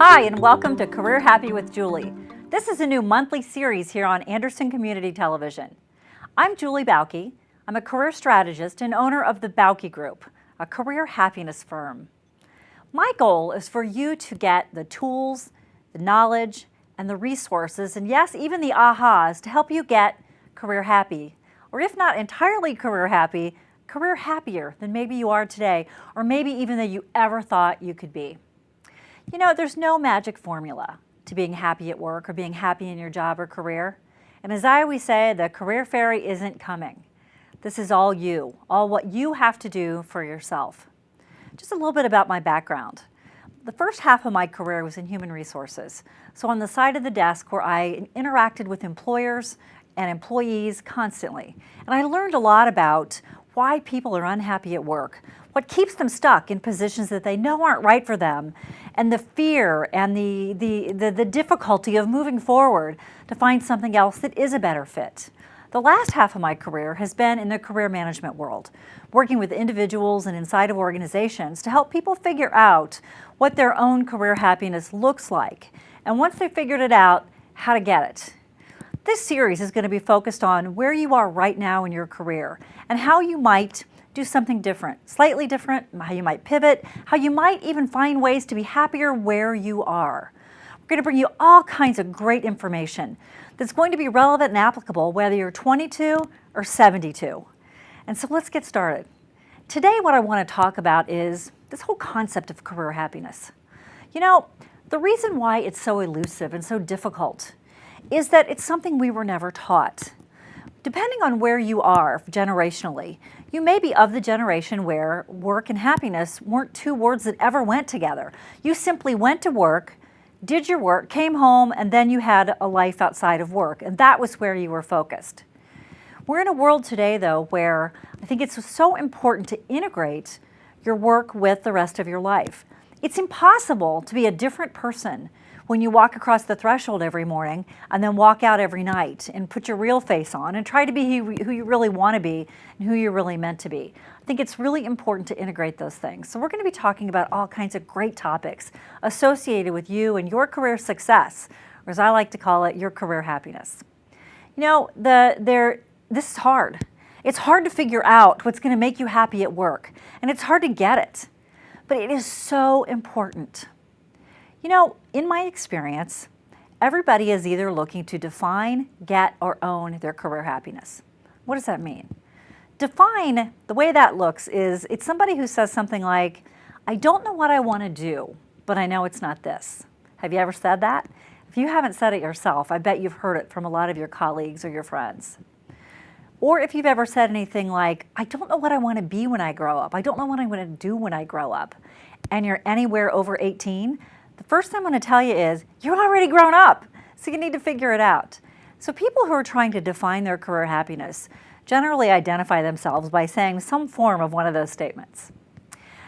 Hi, and welcome to Career Happy with Julie. This is a new monthly series here on Anderson Community Television. I'm Julie Bauke. I'm a career strategist and owner of the Bauke Group, a career happiness firm. My goal is for you to get the tools, the knowledge, and the resources, and yes, even the ahas to help you get career happy, or if not entirely career happy, career happier than maybe you are today, or maybe even than you ever thought you could be. You know, there's no magic formula to being happy at work or being happy in your job or career. And as I always say, the career fairy isn't coming. This is all you, all what you have to do for yourself. Just a little bit about my background. The first half of my career was in human resources. So on the side of the desk where I interacted with employers and employees constantly. And I learned a lot about why people are unhappy at work, what keeps them stuck in positions that they know aren't right for them, and the fear and the difficulty of moving forward to find something else that is a better fit. The last half of my career has been in the career management world, working with individuals and inside of organizations to help people figure out what their own career happiness looks like, and once they've figured it out, how to get it. This series is going to be focused on where you are right now in your career and how you might do something different, slightly different, how you might pivot, how you might even find ways to be happier where you are. We're going to bring you all kinds of great information that's going to be relevant and applicable whether you're 22 or 72. And so let's get started. Today what I want to talk about is this whole concept of career happiness. You know, the reason why it's so elusive and so difficult is that it's something we were never taught. Depending on where you are generationally, you may be of the generation where work and happiness weren't two words that ever went together. You simply went to work, did your work, came home, and then you had a life outside of work, and that was where you were focused. We're in a world today, though, where I think it's so important to integrate your work with the rest of your life. It's impossible to be a different person when you walk across the threshold every morning and then walk out every night and put your real face on and try to be who you really want to be and who you're really meant to be. I think it's really important to integrate those things. So we're going to be talking about all kinds of great topics associated with you and your career success, or as I like to call it, your career happiness. You know, this is hard. It's hard to figure out what's going to make you happy at work, and it's hard to get it, but it is so important. You know, in my experience, everybody is either looking to define, get, or own their career happiness. What does that mean? Define, the way that looks is, it's somebody who says something like, I don't know what I want to do, but I know it's not this. Have you ever said that? If you haven't said it yourself, I bet you've heard it from a lot of your colleagues or your friends. Or if you've ever said anything like, I don't know what I want to be when I grow up. I don't know what I'm going to do when I grow up. And you're anywhere over 18, the first thing I'm going to tell you is, you're already grown up, so you need to figure it out. So people who are trying to define their career happiness generally identify themselves by saying some form of one of those statements.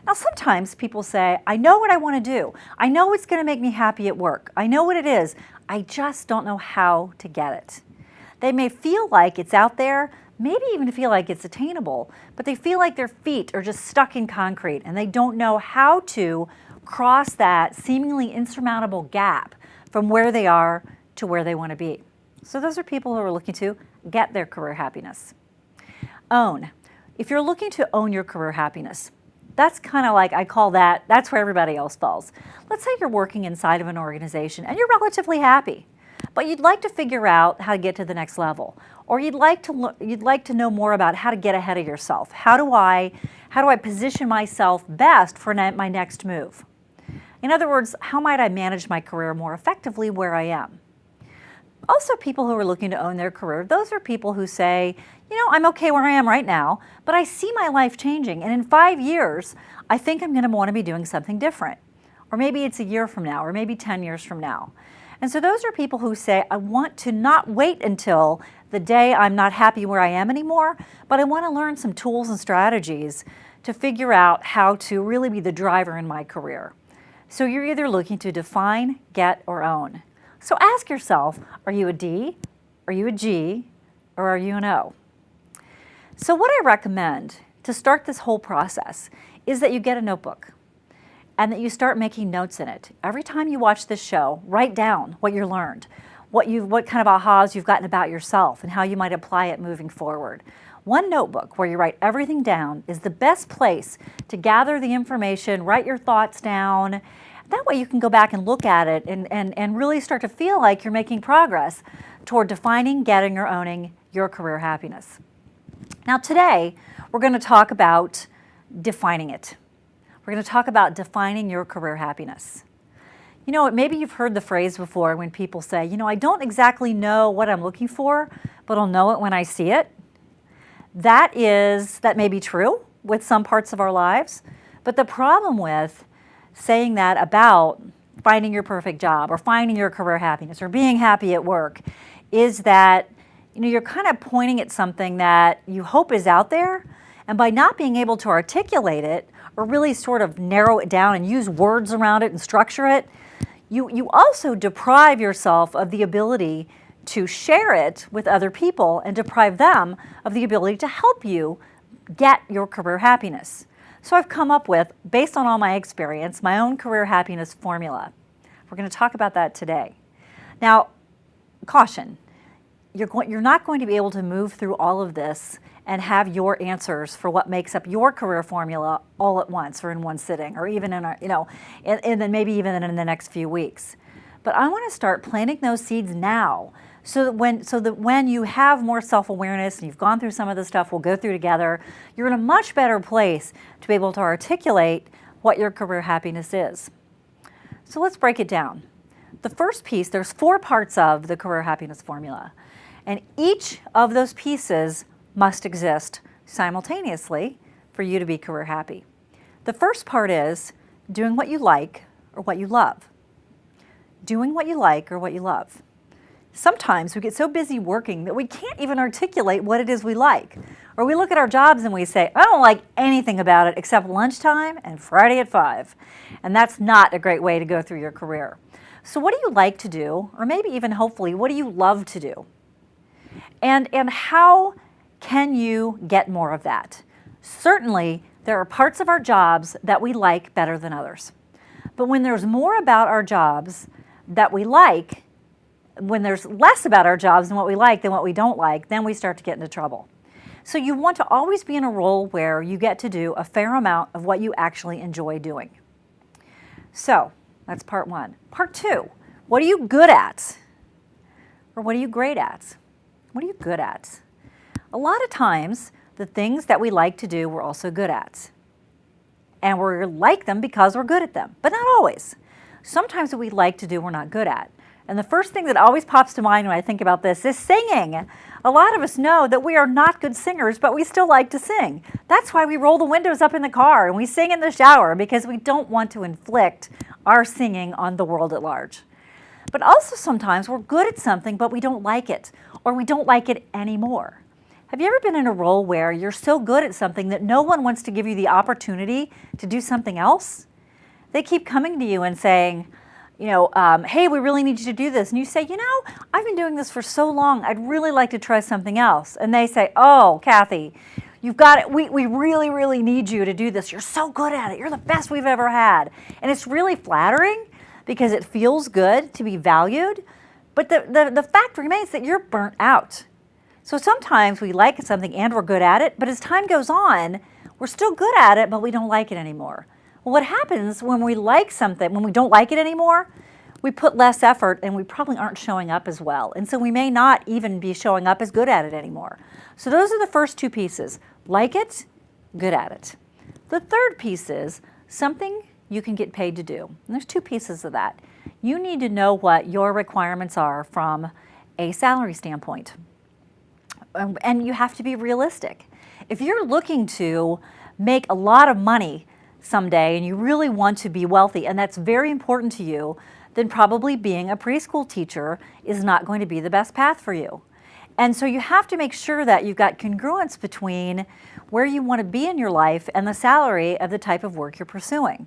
Now sometimes people say, I know what I want to do. I know it's going to make me happy at work. I know what it is. I just don't know how to get it. They may feel like it's out there, maybe even feel like it's attainable, but they feel like their feet are just stuck in concrete and they don't know how to cross that seemingly insurmountable gap from where they are to where they want to be. So those are people who are looking to get their career happiness. Own. If you're looking to own your career happiness, that's kind of like, I call that's where everybody else falls. Let's say you're working inside of an organization and you're relatively happy, but you'd like to figure out how to get to the next level, or you'd like to know more about how to get ahead of yourself. How do I position myself best for my next move? In other words, how might I manage my career more effectively where I am? Also, people who are looking to own their career, those are people who say, you know, I'm okay where I am right now, but I see my life changing, and in 5 years, I think I'm going to want to be doing something different. Or maybe it's a year from now, or maybe 10 years from now. And so those are people who say, I want to not wait until the day I'm not happy where I am anymore, but I want to learn some tools and strategies to figure out how to really be the driver in my career. So you're either looking to define, get, or own. So ask yourself, are you a D, are you a G, or are you an O? So what I recommend to start this whole process is that you get a notebook. and that you start making notes in it. Every time you watch this show, write down what you learned, what kind of ahas you've gotten about yourself and how you might apply it moving forward. One notebook where you write everything down is the best place to gather the information, write your thoughts down. That way you can go back and look at it and really start to feel like you're making progress toward defining, getting, or owning your career happiness. Now today, we're going to talk about defining it. We're going to talk about defining your career happiness. You know, maybe you've heard the phrase before when people say, you know, I don't exactly know what I'm looking for, but I'll know it when I see it. That may be true with some parts of our lives, but the problem with saying that about finding your perfect job or finding your career happiness or being happy at work is that, you know, you're kind of pointing at something that you hope is out there, and by not being able to articulate it or really sort of narrow it down and use words around it and structure it, you also deprive yourself of the ability to share it with other people and deprive them of the ability to help you get your career happiness. So I've come up with, based on all my experience, my own career happiness formula. We're going to talk about that today. Now, caution, you're not going to be able to move through all of this and have your answers for what makes up your career formula all at once or in one sitting or even and then maybe even in the next few weeks. But I want to start planting those seeds now so that when you have more self-awareness and you've gone through some of the stuff we'll go through together, you're in a much better place to be able to articulate what your career happiness is. So let's break it down. The first piece, there's 4 parts of the career happiness formula, and each of those pieces must exist simultaneously for you to be career happy. The first part is doing what you like or what you love. Doing what you like or what you love. Sometimes we get so busy working that we can't even articulate what it is we like. Or we look at our jobs and we say, I don't like anything about it except lunchtime and Friday at 5. And that's not a great way to go through your career. So what do you like to do? Or maybe even hopefully, what do you love to do? And how can you get more of that? Certainly, there are parts of our jobs that we like better than others. But when there's more about our jobs that we like, when there's less about our jobs than what we like than what we don't like, then we start to get into trouble. So you want to always be in a role where you get to do a fair amount of what you actually enjoy doing. So that's part 1. Part 2, what are you good at? Or what are you great at? What are you good at? A lot of times, the things that we like to do, we're also good at. And we like them because we're good at them, but not always. Sometimes what we like to do, we're not good at. And the first thing that always pops to mind when I think about this is singing. A lot of us know that we are not good singers, but we still like to sing. That's why we roll the windows up in the car and we sing in the shower, because we don't want to inflict our singing on the world at large. But also sometimes we're good at something, but we don't like it, or we don't like it anymore. Have you ever been in a role where you're so good at something that no one wants to give you the opportunity to do something else? They keep coming to you and saying, hey, we really need you to do this. And you say, I've been doing this for so long, I'd really like to try something else. And they say, oh, Kathy, you've got it. We really, really need you to do this. You're so good at it. You're the best we've ever had. And it's really flattering because it feels good to be valued. But the fact remains that you're burnt out. So sometimes we like something and we're good at it, but as time goes on, we're still good at it, but we don't like it anymore. Well, what happens when we like something, when we don't like it anymore, we put less effort and we probably aren't showing up as well. And so we may not even be showing up as good at it anymore. So those are the first 2 pieces. Like it, good at it. The third piece is something you can get paid to do. And there's 2 pieces of that. You need to know what your requirements are from a salary standpoint. And you have to be realistic. If you're looking to make a lot of money someday and you really want to be wealthy, and that's very important to you, then probably being a preschool teacher is not going to be the best path for you. And so you have to make sure that you've got congruence between where you want to be in your life and the salary of the type of work you're pursuing.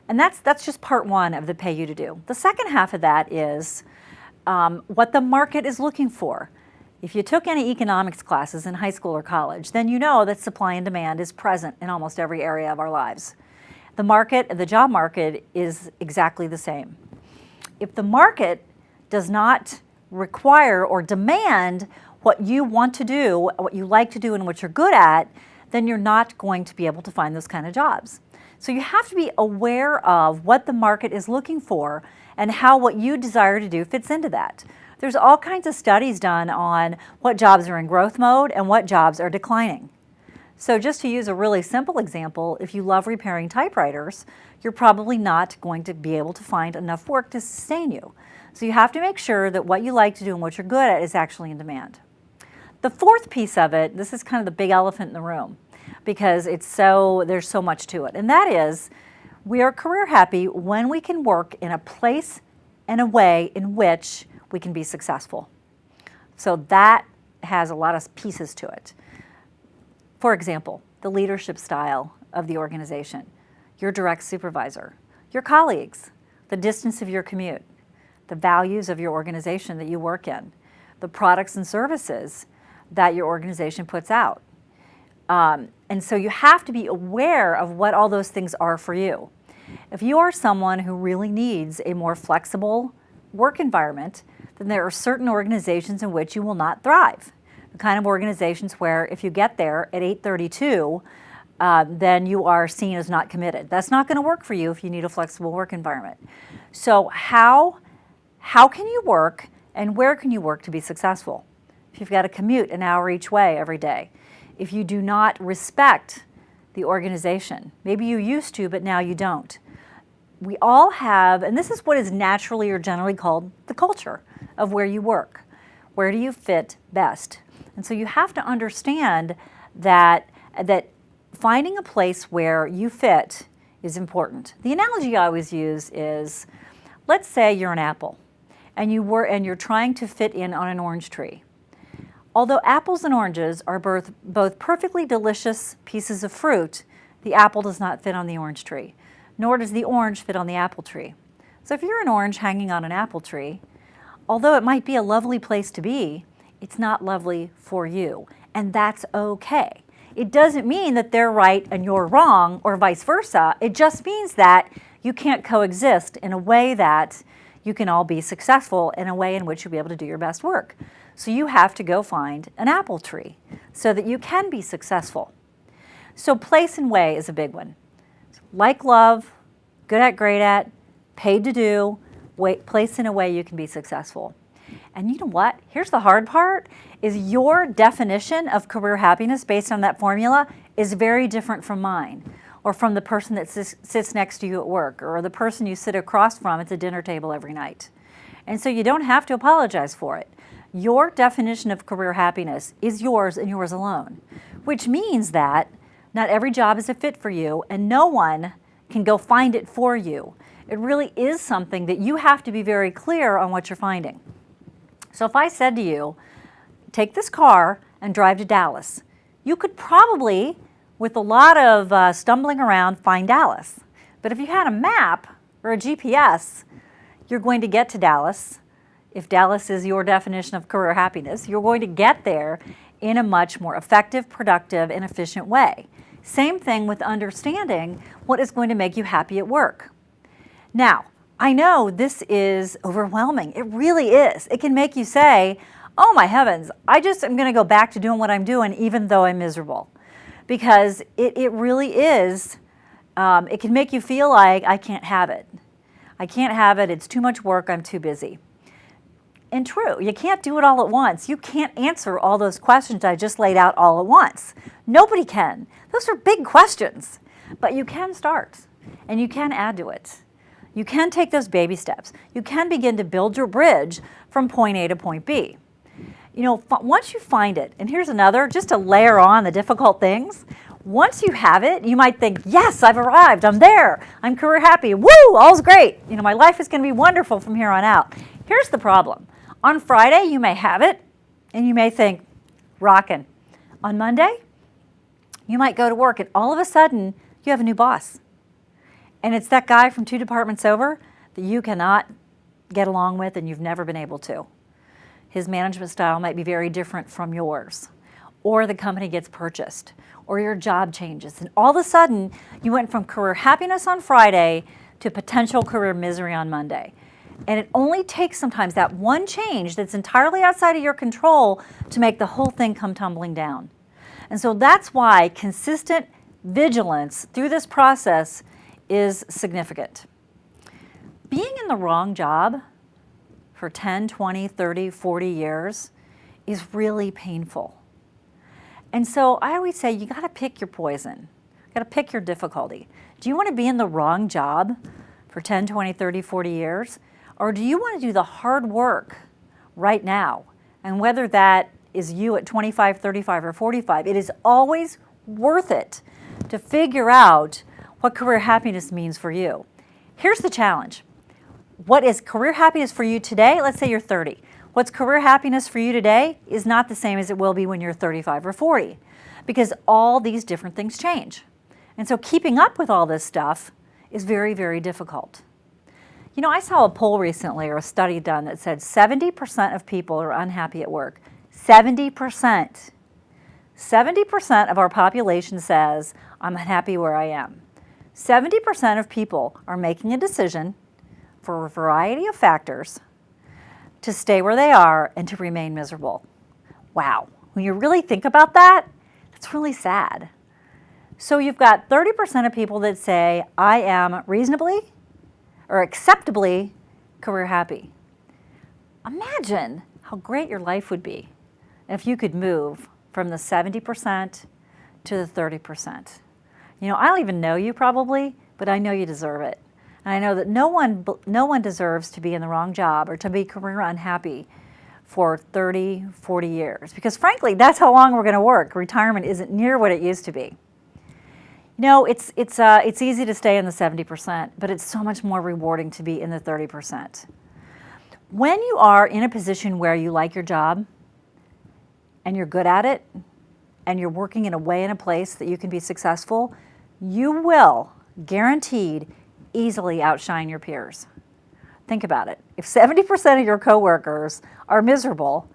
And that's just part 1 of the pay you to do. The second half of that is what the market is looking for. If you took any economics classes in high school or college, then you know that supply and demand is present in almost every area of our lives. The job market is exactly the same. If the market does not require or demand what you want to do, what you like to do, and what you're good at, then you're not going to be able to find those kind of jobs. So you have to be aware of what the market is looking for and how what you desire to do fits into that. There's all kinds of studies done on what jobs are in growth mode and what jobs are declining. So just to use a really simple example, if you love repairing typewriters, you're probably not going to be able to find enough work to sustain you. So you have to make sure that what you like to do and what you're good at is actually in demand. The fourth piece of it, this is kind of the big elephant in the room because there's so much to it, and that is we are career happy when we can work in a place and a way in which we can be successful. So that has a lot of pieces to it. For example, the leadership style of the organization, your direct supervisor, your colleagues, the distance of your commute, the values of your organization that you work in, the products and services that your organization puts out. And so you have to be aware of what all those things are for you. If you are someone who really needs a more flexible work environment, then there are certain organizations in which you will not thrive. The kind of organizations where if you get there at 8:32, then you are seen as not committed. That's not going to work for you if you need a flexible work environment. So how can you work and where can you work to be successful? If you've got to commute an hour each way every day, if you do not respect the organization, maybe you used to, but now you don't. We all have, and this is what is naturally or generally called the culture of where you work. Where do you fit best? And so you have to understand that finding a place where you fit is important. The analogy I always use is, let's say you're an apple and you're trying to fit in on an orange tree. Although apples and oranges are both perfectly delicious pieces of fruit, the apple does not fit on the orange tree, nor does the orange fit on the apple tree. So if you're an orange hanging on an apple tree, although it might be a lovely place to be, it's not lovely for you, and that's okay. It doesn't mean that they're right and you're wrong, or vice versa. It just means that you can't coexist in a way that you can all be successful, in a way in which you'll be able to do your best work. So you have to go find an apple tree so that you can be successful. So place and way is a big one. Like love, good at, great at, paid to do, place in a way you can be successful. And you know what? Here's the hard part, is your definition of career happiness based on that formula is very different from mine, or from the person that sits next to you at work, or the person you sit across from at the dinner table every night. And so you don't have to apologize for it. Your definition of career happiness is yours and yours alone, which means that not every job is a fit for you and no one can go find it for you. It really is something that you have to be very clear on what you're finding. So if I said to you, take this car and drive to Dallas, you could probably, with a lot of stumbling around, find Dallas. But if you had a map or a GPS, you're going to get to Dallas. If Dallas is your definition of career happiness, you're going to get there in a much more effective, productive, and efficient way. Same thing with understanding what is going to make you happy at work. Now, I know this is overwhelming. It really is. It can make you say, oh my heavens, I just am going to go back to doing what I'm doing even though I'm miserable. Because it really is, it can make you feel like I can't have it. I can't have it, it's too much work, I'm too busy. And true, you can't do it all at once. You can't answer all those questions I just laid out all at once. Nobody can. Those are big questions. But you can start, and you can add to it. You can take those baby steps. You can begin to build your bridge from point A to point B. You know, once you find it, and here's another, just to layer on the difficult things, once you have it, you might think, yes, I've arrived, I'm there, I'm career happy, woo, all's great. You know, my life is going to be wonderful from here on out. Here's the problem. On Friday, you may have it, and you may think, rockin'. On Monday, you might go to work, and all of a sudden, you have a new boss. And it's that guy from 2 departments over that you cannot get along with and you've never been able to. His management style might be very different from yours. or the company gets purchased, or your job changes, and all of a sudden you went from career happiness on Friday to potential career misery on Monday. And it only takes sometimes that one change that's entirely outside of your control to make the whole thing come tumbling down. And so that's why consistent vigilance through this process is significant. Being in the wrong job for 10, 20, 30, 40 years is really painful. And so I always say you got to pick your poison. You got to pick your difficulty. Do you want to be in the wrong job for 10, 20, 30, 40 years? Or do you want to do the hard work right now? And whether that is you at 25, 35, or 45, it is always worth it to figure out what career happiness means for you. Here's the challenge. What is career happiness for you today? Let's say you're 30. What's career happiness for you today is not the same as it will be when you're 35 or 40, because all these different things change. And so keeping up with all this stuff is very, very difficult. You know, I saw a poll recently, or a study done, that said 70% of people are unhappy at work. 70%. 70% of our population says, I'm unhappy where I am. 70% of people are making a decision for a variety of factors to stay where they are and to remain miserable. Wow. When you really think about that, that's really sad. So you've got 30% of people that say, I am reasonably or acceptably career happy. Imagine how great your life would be if you could move from the 70% to the 30%. You know, I don't even know you probably, but I know you deserve it. And I know that no one deserves to be in the wrong job or to be career unhappy for 30, 40 years. Because frankly, that's how long we're going to work. Retirement isn't near what it used to be. You know, it's easy to stay in the 70%, but it's so much more rewarding to be in the 30%. When you are in a position where you like your job and you're good at it and you're working in a way and a place that you can be successful, you will, guaranteed, easily outshine your peers. Think about it. If 70% of your coworkers are miserable,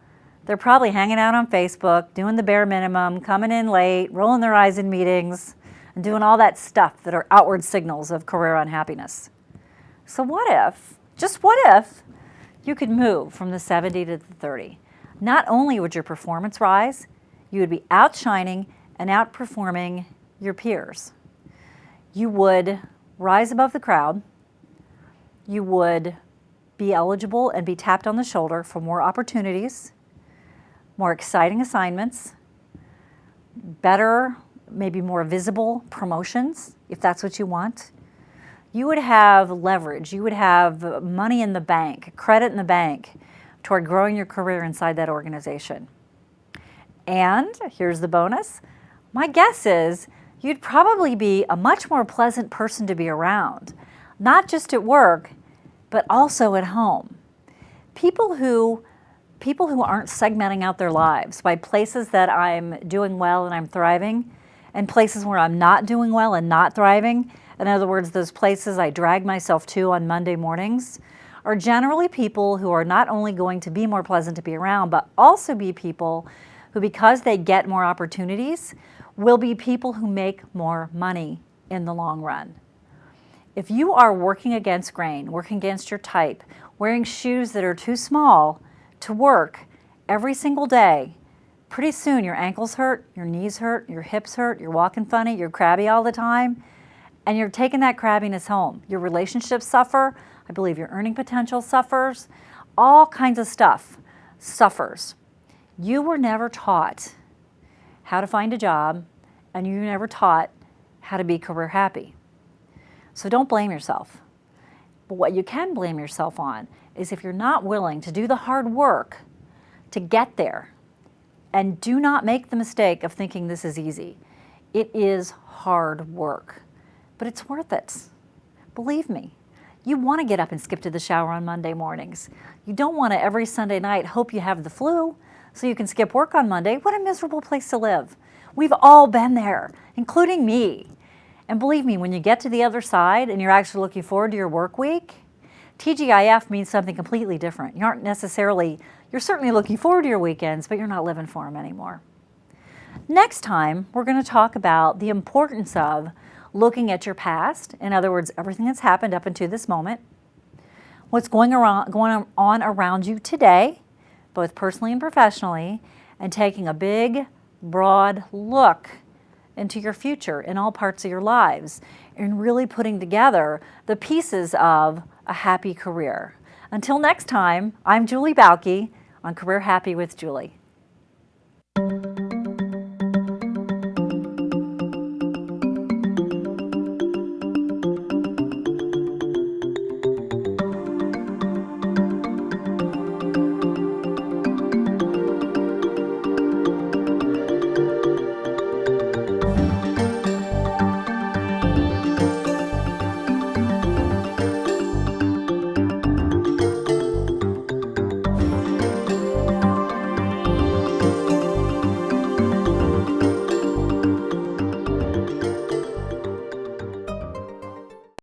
they're probably hanging out on Facebook, doing the bare minimum, coming in late, rolling their eyes in meetings, and doing all that stuff that are outward signals of career unhappiness. So what if, just what if, you could move from the 70 to the 30? Not only would your performance rise, you would be outshining and outperforming your peers. You would rise above the crowd. You would be eligible and be tapped on the shoulder for more opportunities, more exciting assignments, better, maybe more visible promotions, if that's what you want. You would have leverage. You would have money in the bank, credit in the bank toward growing your career inside that organization. And here's the bonus. My guess is you'd probably be a much more pleasant person to be around, not just at work, but also at home. People who aren't segmenting out their lives by places that I'm doing well and I'm thriving, and places where I'm not doing well and not thriving, in other words, those places I drag myself to on Monday mornings, are generally people who are not only going to be more pleasant to be around, but also be people who, because they get more opportunities, will be people who make more money in the long run. If you are working against grain, working against your type, wearing shoes that are too small to work every single day, pretty soon your ankles hurt, your knees hurt, your hips hurt, you're walking funny, you're crabby all the time, and you're taking that crabbiness home. Your relationships suffer. I believe your earning potential suffers. All kinds of stuff suffers. You were never taught how to find a job, and you were never taught how to be career happy. So don't blame yourself. But what you can blame yourself on is if you're not willing to do the hard work to get there. And do not make the mistake of thinking this is easy. It is hard work, but it's worth it. Believe me. You want to get up and skip to the shower on Monday mornings. You don't want to every Sunday night hope you have the flu so you can skip work on Monday. What a miserable place to live. We've all been there, including me. And believe me, when you get to the other side and you're actually looking forward to your work week, TGIF means something completely different. You're certainly looking forward to your weekends, but you're not living for them anymore. Next time, we're going to talk about the importance of looking at your past, in other words, everything that's happened up until this moment, what's going on around you today, both personally and professionally, and taking a big, broad look into your future in all parts of your lives, and really putting together the pieces of a happy career. Until next time, I'm Julie Bauke on Career Happy with Julie.